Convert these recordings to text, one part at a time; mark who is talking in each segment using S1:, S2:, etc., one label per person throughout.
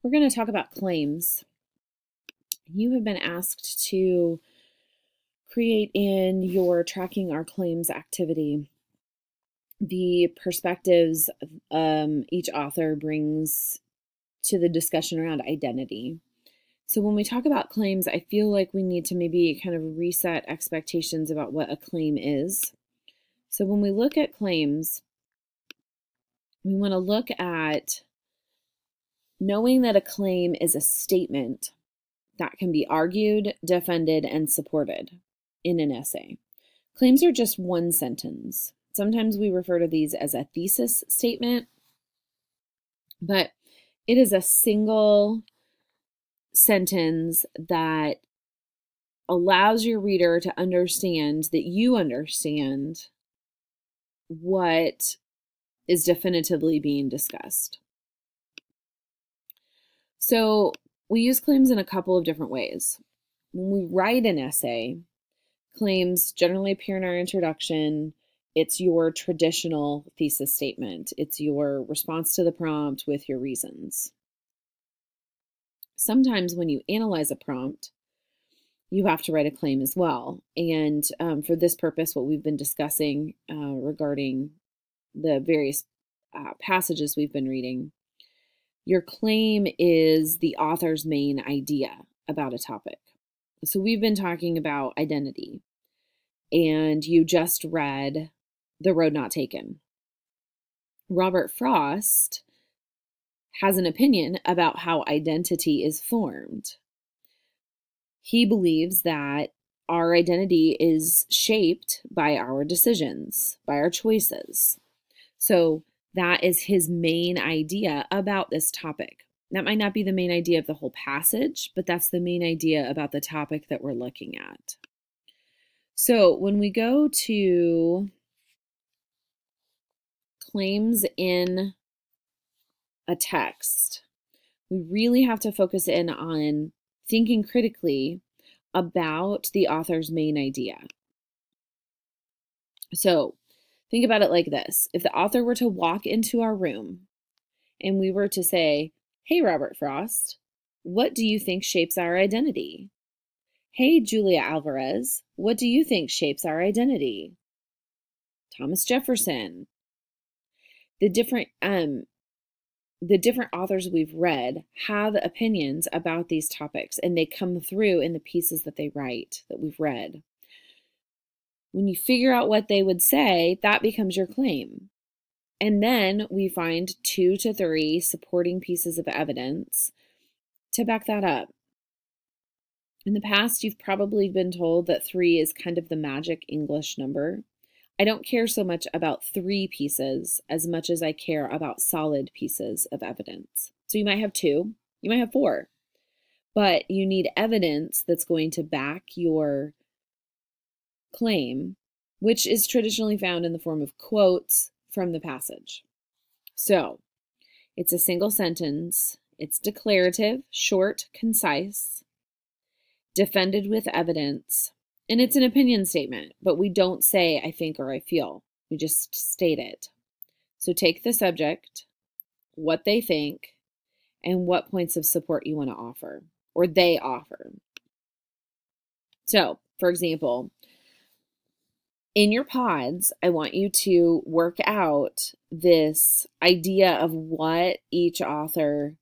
S1: We're going to talk about claims. You have been asked to create in your Tracking Our Claims activity the perspectives each author brings to the discussion around identity. So when we talk about claims, I feel like we need to maybe kind of reset expectations about what a claim is. So when we look at claims, we want to look at knowing that a claim is a statement that can be argued, defended, and supported in an essay. Claims are just one sentence. Sometimes we refer to these as a thesis statement, but it is a single sentence that allows your reader to understand that you understand what is definitively being discussed. So we use claims in a couple of different ways. When we write an essay, claims generally appear in our introduction. It's your traditional thesis statement. It's your response to the prompt with your reasons. Sometimes when you analyze a prompt, you have to write a claim as well. And for this purpose, what we've been discussing regarding the various passages we've been reading, your claim is the author's main idea about a topic. So we've been talking about identity, and you just read The Road Not Taken. Robert Frost has an opinion about how identity is formed. He believes that our identity is shaped by our decisions, by our choices. So that is his main idea about this topic. That might not be the main idea of the whole passage, but that's the main idea about the topic that we're looking at. So when we go to claims in a text, we really have to focus in on thinking critically about the author's main idea. So think about it like this. If the author were to walk into our room and we were to say, "Hey, Robert Frost, what do you think shapes our identity?" "Hey, Julia Alvarez, what do you think shapes our identity?" Thomas Jefferson. The different authors we've read have opinions about these topics, and they come through in the pieces that they write that we've read. When you figure out what they would say, that becomes your claim. And then we find 2 to 3 supporting pieces of evidence to back that up. In the past, you've probably been told that 3 is kind of the magic English number. I don't care so much about 3 pieces as much as I care about solid pieces of evidence. So you might have 2, you might have 4, but you need evidence that's going to back your claim, which is traditionally found in the form of quotes from the passage. So it's a single sentence, it's declarative, short, concise, defended with evidence, and it's an opinion statement, but we don't say I think or I feel. We just state it. So take the subject, what they think, and what points of support you want to offer, or they offer. So, for example, in your pods, I want you to work out this idea of what each author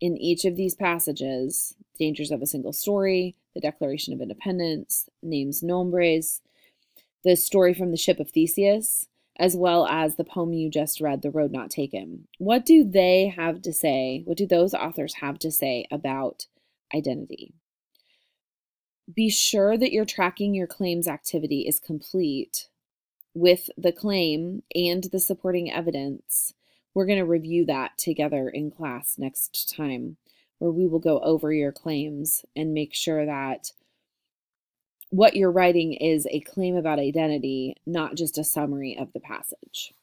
S1: in each of these passages, Dangers of a Single Story, the Declaration of Independence, Names Nombres, the story from the Ship of Theseus, as well as the poem you just read, The Road Not Taken. What do they have to say? What do those authors have to say about identity? Be sure that your Tracking Your Claims activity is complete with the claim and the supporting evidence. We're going to review that together in class next time, where we will go over your claims and make sure that what you're writing is a claim about identity, not just a summary of the passage.